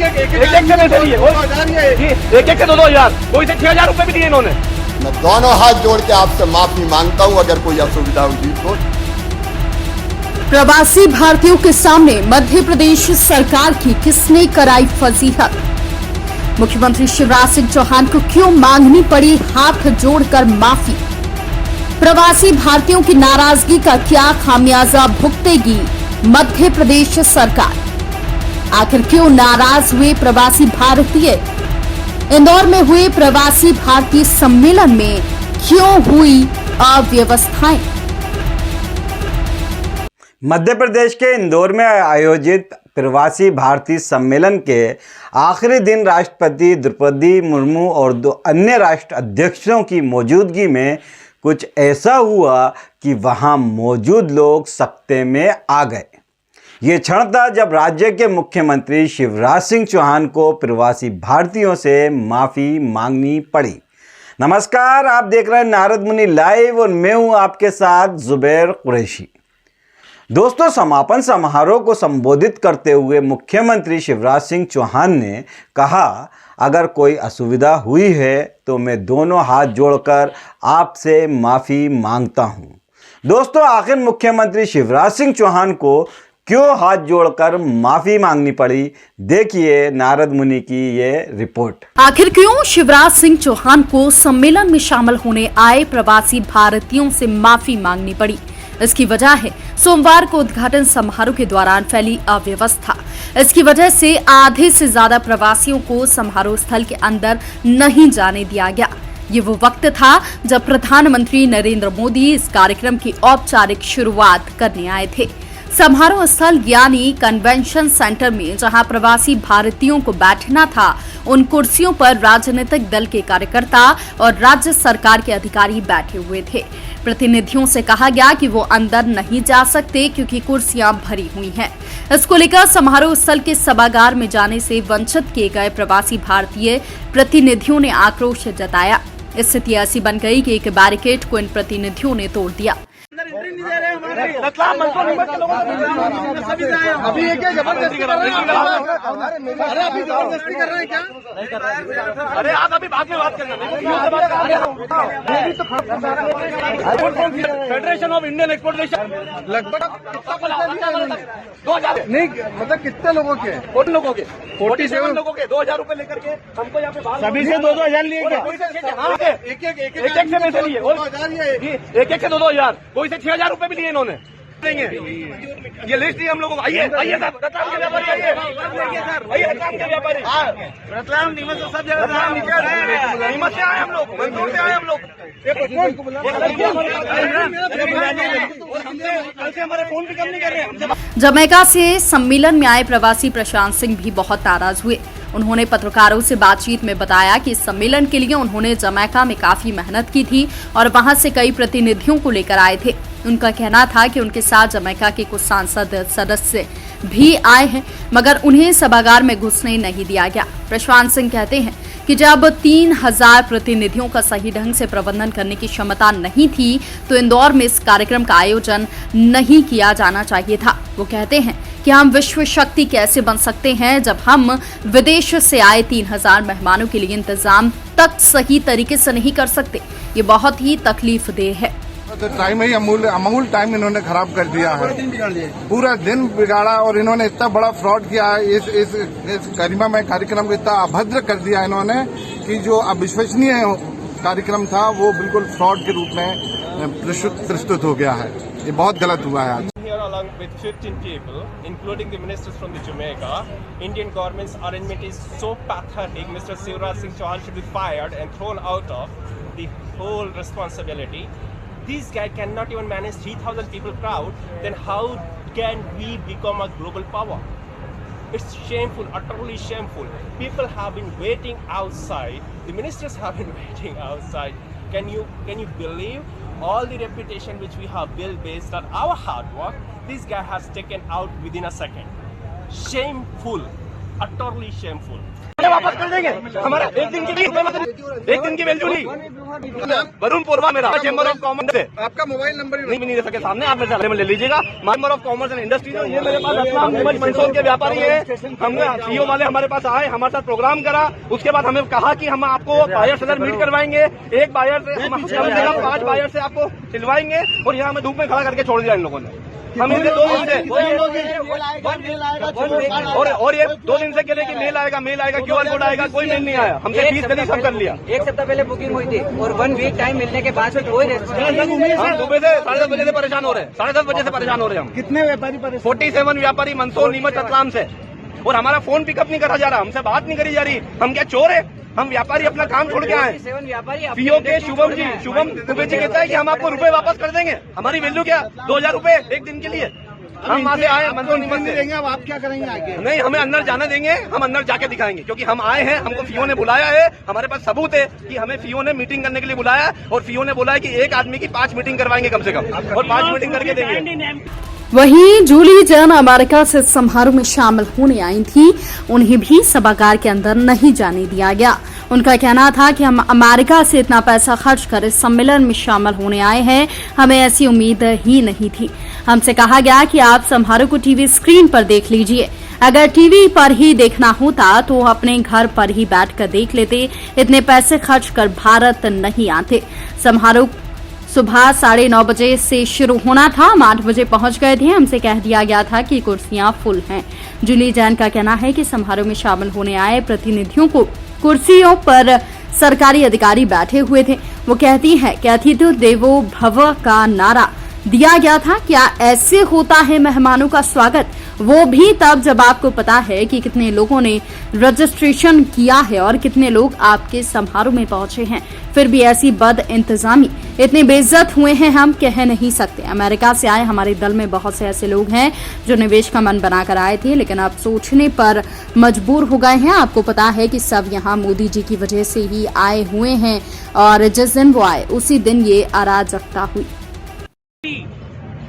एक से 2,000, कोई से 6,000 रुपए भी दिए इन्होंने। मैं दोनों हाथ जोड़ के आपसे माफी मांगता हूं अगर कोई असुविधा हुई तो। प्रवासी भारतीयों के सामने मध्य प्रदेश सरकार की किसने कराई फजीहत? मुख्यमंत्री शिवराज सिंह चौहान को क्यों मांगनी पड़ी हाथ जोड़कर माफी? प्रवासी भारतीयों की नाराजगी का क्या खामियाजा भुगतेगी मध्य प्रदेश सरकार? आखिर क्यों नाराज हुए प्रवासी भारतीय? इंदौर में हुए प्रवासी भारतीय सम्मेलन में क्यों हुई अव्यवस्थाएं? मध्य प्रदेश के इंदौर में आयोजित प्रवासी भारतीय सम्मेलन के आखिरी दिन राष्ट्रपति द्रौपदी मुर्मू और 2 अन्य राष्ट्र अध्यक्षों की मौजूदगी में कुछ ऐसा हुआ कि वहां मौजूद लोग सकते में आ गए। ये क्षण था जब राज्य के मुख्यमंत्री शिवराज सिंह चौहान को प्रवासी भारतीयों से माफ़ी मांगनी पड़ी। नमस्कार, आप देख रहे हैं नारद मुनि लाइव और मैं हूं आपके साथ जुबैर कुरैशी। दोस्तों, समापन समारोह को संबोधित करते हुए मुख्यमंत्री शिवराज सिंह चौहान ने कहा, अगर कोई असुविधा हुई है तो मैं दोनों हाथ जोड़कर आपसे माफ़ी मांगता हूं। दोस्तों, आखिर मुख्यमंत्री शिवराज सिंह चौहान को क्यों हाथ जोड़कर माफी मांगनी पड़ी? देखिए नारद मुनि की ये रिपोर्ट। आखिर क्यों शिवराज सिंह चौहान को सम्मेलन में शामिल होने आए प्रवासी भारतीयों से माफी मांगनी पड़ी? इसकी वजह है सोमवार को उद्घाटन समारोह के दौरान फैली अव्यवस्था। इसकी वजह से आधे से ज्यादा प्रवासियों को समारोह स्थल के अंदर नहीं जाने दिया गया। ये वो वक्त था जब प्रधानमंत्री नरेंद्र मोदी इस कार्यक्रम की औपचारिक शुरुआत करने आए थे। समारोह स्थल यानी कन्वेंशन सेंटर में जहां प्रवासी भारतीयों को बैठना था, उन कुर्सियों पर राजनीतिक दल के कार्यकर्ता और राज्य सरकार के अधिकारी बैठे हुए थे। प्रतिनिधियों से कहा गया कि वो अंदर नहीं जा सकते क्योंकि कुर्सियां भरी हुई हैं। इसको लेकर समारोह स्थल के सभागार में जाने से वंचित किए गए प्रवासी भारतीय प्रतिनिधियों ने आक्रोश जताया। स्थिति ऐसी बन गई कि एक बैरिकेड को इन प्रतिनिधियों ने तोड़ दिया। अभी ये क्या जबरदस्ती कर रहे हैं? अरे अभी जबरदस्ती कर रहे हैं क्या? अरे आप अभी बाद में बात करना। फेडरेशन ऑफ इंडियन एक्सपोर्टेशन लगभग 2,000 नहीं, मतलब कितने लोगों के? 40 लोगों के, 47 लोगों के 2,000 रूपए लेकर के हमको यहाँ पे सभी से 2,000 लिए क्या? एक से पैसे लिए, एक से 2,000, कोई से 6,000 रुपए भी लिए इन्होंने। ये लिस्ट ही हम लोगों को। आइए साहब, रतलाम के व्यापारी आइए, रतलाम के व्यापारी, रतलाम नीमच से सब जगह नीमच से आए हम लोग, मंदसौर से आए हम लोग। कल से हमारे फोन भी कम नहीं कर रहे। जमैका से सम्मेलन में आए प्रवासी प्रशांत सिंह भी बहुत नाराज हुए। उन्होंने पत्रकारों से बातचीत में बताया कि इस सम्मेलन के लिए उन्होंने जमैका में काफी मेहनत की थी और वहां से कई प्रतिनिधियों को लेकर आए थे। उनका कहना था कि उनके साथ जमैका के कुछ सांसद सदस्य भी आए हैं, मगर उन्हें सभागार में घुसने नहीं दिया गया। प्रशांत सिंह कहते हैं कि जब 3,000 प्रतिनिधियों का सही ढंग से प्रबंधन करने की क्षमता नहीं थी तो इंदौर में इस कार्यक्रम का आयोजन नहीं किया जाना चाहिए था। वो कहते हैं कि हम विश्व शक्ति कैसे बन सकते हैं जब हम विदेश से आए 3,000 मेहमानों के लिए इंतजाम तक सही तरीके से नहीं कर सकते। ये बहुत ही तकलीफदेह है। तो टाइम ही अमूल टाइम इन्होंने खराब कर दिया है, पूरा दिन बिगाड़ा और इन्होंने इतना बड़ा फ्रॉड किया है। इस गरिमामय कार्यक्रम को इतना अभद्र कर दिया इन्होंने कि जो अविश्वसनीय कार्यक्रम था वो बिल्कुल फ्रॉड के रूप में प्रस्तुत हो गया है। ये बहुत गलत हुआ है आज। Here along with 15 people, including the ministers from the Jamaica, Indian government's arrangement is so pathetic. Mr. Shivraj Singh Chauhan should be fired and thrown out of the whole responsibility. This guy cannot even manage 3,000 people crowd. Then how can we become a global power? It's shameful, utterly shameful. People have been waiting outside. The ministers have been waiting outside. Can you believe all the reputation which we have built based on our hard work? This guy has taken out within a second. Shameful, utterly shameful. वापस कर देंगे। हमारा एक दिन की value ली। वरुण पूर्वा मेरा chamber of commerce से। आपका मोबाइल नंबर नहीं दे सके सामने, आप मेरे से ले लीजिएगा। Chamber of commerce and industry, ये मेरे पास रतलाम नीमच मंदसौर के व्यापारी है। हमने सीईओ वाले हमारे पास आए, हमारे साथ प्रोग्राम करा। उसके बाद हमें कहा कि हम आपको बायर से मीट करवाएंगे। एक बायर से हम कम से कम 5 बायर से आपको सिलवाएंगे, और यहाँ हमें धूप में खड़ा करके छोड़ दिया इन लोगों ने। हम इनसे 2 दिन से और ये 2 दिन से कह रहे कि मेल आएगा QR कोड आएगा, कोई मेल नहीं आया। हमसे फीस करी, सब कर लिया। एक सप्ताह पहले बुकिंग हुई थी और 1 वीक टाइम मिलने के बाद कोई हम सुबह से 10:30 बजे से परेशान हो रहे हैं। 10:30 बजे से परेशान हो रहे हैं हम। कितने व्यापारी 47 व्यापारी मंदसौर नीमच रतलाम से, और हमारा फोन पिकअप नहीं करा जा रहा, हमसे बात नहीं करी जा रही। हम क्या चोर है? हम व्यापारी अपना काम छोड़ के आए। पीओ के शुभम दुबे जी कहता है कि हम आपको रुपए वापस कर देंगे। हमारी वैल्यू क्या? 2000 रुपए एक दिन के लिए। हम वहाँ से आए मंदसौर नीमच से। अब आप क्या करेंगे आगे? नहीं, हमें अंदर जाने देंगे, हम अंदर जाके दिखाएंगे, क्योंकि हम आए हैं, हमको फीओ ने बुलाया है। हमारे पास सबूत है कि हमें फीओ ने मीटिंग करने के लिए बुलाया है, और फीओ ने बोला है कि एक आदमी की 5 मीटिंग करवाएंगे कम से कम, और 5 मीटिंग करके देंगे। वहीं जूली जैन अमेरिका से समारोह में शामिल होने आई थी, उन्हें भी सभागार के अंदर नहीं जाने दिया गया। उनका कहना था कि हम अमेरिका से इतना पैसा खर्च कर इस सम्मेलन में शामिल होने आए हैं, हमें ऐसी उम्मीद ही नहीं थी। हमसे कहा गया कि आप समारोह को टीवी स्क्रीन पर देख लीजिए। अगर टीवी पर ही देखना होता तो अपने घर पर ही बैठकर देख लेते, इतने पैसे खर्च कर भारत नहीं आते। समारोह सुबह 9:30 बजे से शुरू होना था, हम 8 बजे पहुंच गए थे। हमसे कह दिया गया था कि कुर्सियां फुल हैं। जूली जैन का कहना है कि समारोह में शामिल होने आए प्रतिनिधियों को कुर्सियों पर सरकारी अधिकारी बैठे हुए थे। वो कहती है कि अतिथि देवो भव का नारा दिया गया था। क्या ऐसे होता है मेहमानों का स्वागत? वो भी तब जब आपको पता है कि कितने लोगों ने रजिस्ट्रेशन किया है और कितने लोग आपके समारोह में पहुंचे हैं। फिर भी ऐसी बद इंतजामी, इतने बेइज्जत हुए हैं, हम कह नहीं सकते। अमेरिका से आए हमारे दल में बहुत से ऐसे लोग हैं जो निवेश का मन बनाकर आए थे, लेकिन अब सोचने पर मजबूर हो गए हैं। आपको पता है कि सब यहाँ मोदी जी की वजह से ही आए हुए हैं, और जिस दिन वो आए उसी दिन ये अराजकता हुई।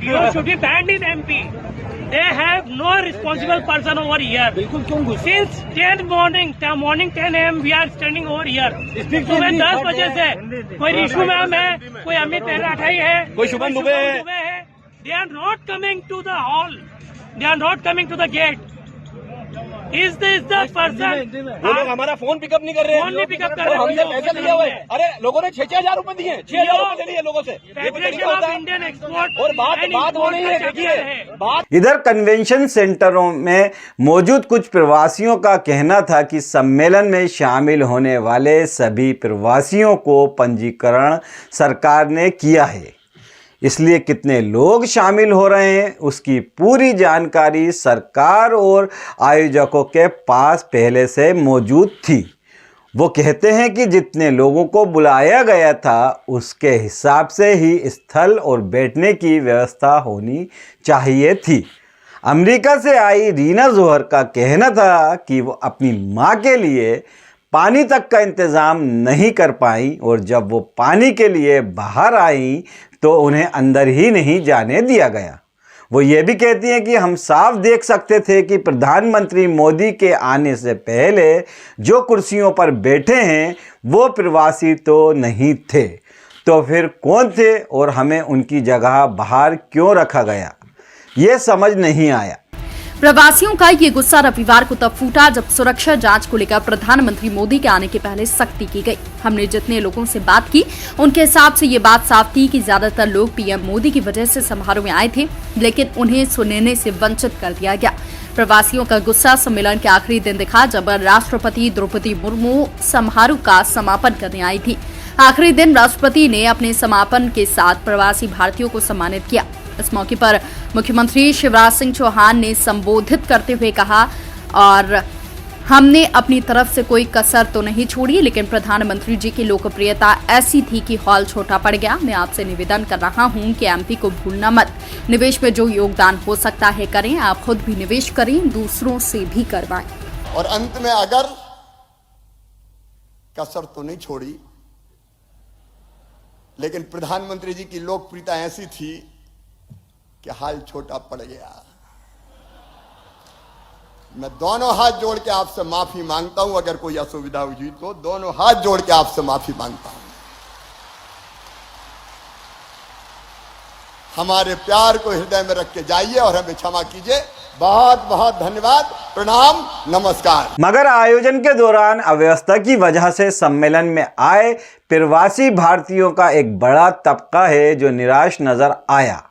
You should be banned in MP. They have no responsible person over here. Since 10 morning 10 a.m. we are standing over here. सुबह 10 बजे से कोई रिशु मैम है, कोई अमित राठाई है, कोई शुभम दुबे है। They are not coming to the hall. They are not coming to the gate. Is this the person? वो लोग हमारा फोन पिकअप नहीं कर रहे हैं। फोन नहीं पिकअप कर और रहे हैं। हमसे पैसे लिए हुए। अरे लोगों ने 6,000 रुपए दिए, 6,000 रुपए ले लिए लोगों से। फेडरेशन ऑफ इंडियन एक्सपोर्ट और बात हो रही है, देखिए बात। इधर कन्वेंशन सेंटरों में मौजूद कुछ प्रवासियों का कहना था कि सम्मेलन में शामिल होने वाले सभी प्रवासियों को पंजीकरण सरकार ने किया है, इसलिए कितने लोग शामिल हो रहे हैं उसकी पूरी जानकारी सरकार और आयोजकों के पास पहले से मौजूद थी। वो कहते हैं कि जितने लोगों को बुलाया गया था उसके हिसाब से ही स्थल और बैठने की व्यवस्था होनी चाहिए थी। अमेरिका से आई रीना जोहर का कहना था कि वो अपनी माँ के लिए पानी तक का इंतज़ाम नहीं कर पाई, और जब वो पानी के लिए बाहर आई तो उन्हें अंदर ही नहीं जाने दिया गया। वो ये भी कहती हैं कि हम साफ देख सकते थे कि प्रधानमंत्री मोदी के आने से पहले जो कुर्सियों पर बैठे हैं वो प्रवासी तो नहीं थे, तो फिर कौन थे और हमें उनकी जगह बाहर क्यों रखा गया, ये समझ नहीं आया। प्रवासियों का ये गुस्सा रविवार को तब फूटा जब सुरक्षा जांच को लेकर प्रधानमंत्री मोदी के आने के पहले सख्ती की गई। हमने जितने लोगों से बात की उनके हिसाब से ये बात साफ थी कि ज्यादातर लोग पीएम मोदी की वजह से समारोह में आए थे, लेकिन उन्हें सुनने से वंचित कर दिया गया। प्रवासियों का गुस्सा सम्मेलन के आखिरी दिन दिखा जब राष्ट्रपति द्रौपदी मुर्मू समारोह का समापन करने आई थी। आखिरी दिन राष्ट्रपति ने अपने समापन के साथ प्रवासी भारतीयों को सम्मानित किया। इस मौके पर मुख्यमंत्री शिवराज सिंह चौहान ने संबोधित करते हुए कहा, और हमने अपनी तरफ से कोई कसर तो नहीं छोड़ी, लेकिन प्रधानमंत्री जी की लोकप्रियता ऐसी थी कि हॉल छोटा पड़ गया। मैं आपसे निवेदन कर रहा हूं कि एमपी को भूलना मत। निवेश में जो योगदान हो सकता है करें, आप खुद भी निवेश करें, दूसरों से भी करवाएं। और अंत में अगर कसर तो नहीं छोड़ी, लेकिन प्रधानमंत्री जी की लोकप्रियता ऐसी थी कि हाल छोटा पड़ गया। मैं दोनों हाथ जोड़ के आपसे माफी मांगता हूं, अगर कोई असुविधा हुई तो दोनों हाथ जोड़ के आपसे माफी मांगता हूं। हमारे प्यार को हृदय में रख के जाइए और हमें क्षमा कीजिए। बहुत बहुत धन्यवाद, प्रणाम, नमस्कार। मगर आयोजन के दौरान अव्यवस्था की वजह से सम्मेलन में आए प्रवासी भारतीयों का एक बड़ा तबका है जो निराश नजर आया।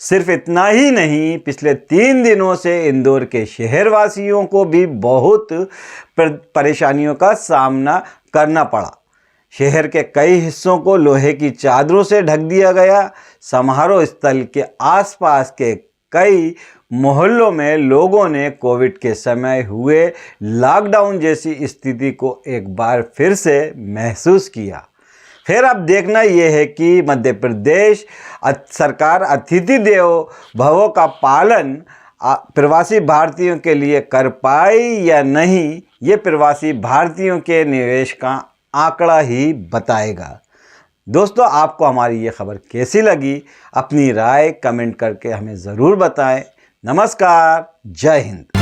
सिर्फ इतना ही नहीं, पिछले 3 दिनों से इंदौर के शहरवासियों को भी बहुत परेशानियों का सामना करना पड़ा। शहर के कई हिस्सों को लोहे की चादरों से ढक दिया गया। समारोह स्थल के आसपास के कई मोहल्लों में लोगों ने कोविड के समय हुए लॉकडाउन जैसी स्थिति को एक बार फिर से महसूस किया। खैर, अब देखना यह है कि मध्य प्रदेश सरकार अतिथि देवो भव का पालन प्रवासी भारतीयों के लिए कर पाई या नहीं, ये प्रवासी भारतीयों के निवेश का आंकड़ा ही बताएगा। दोस्तों, आपको हमारी ये खबर कैसी लगी? अपनी राय कमेंट करके हमें ज़रूर बताएं। नमस्कार, जय हिंद।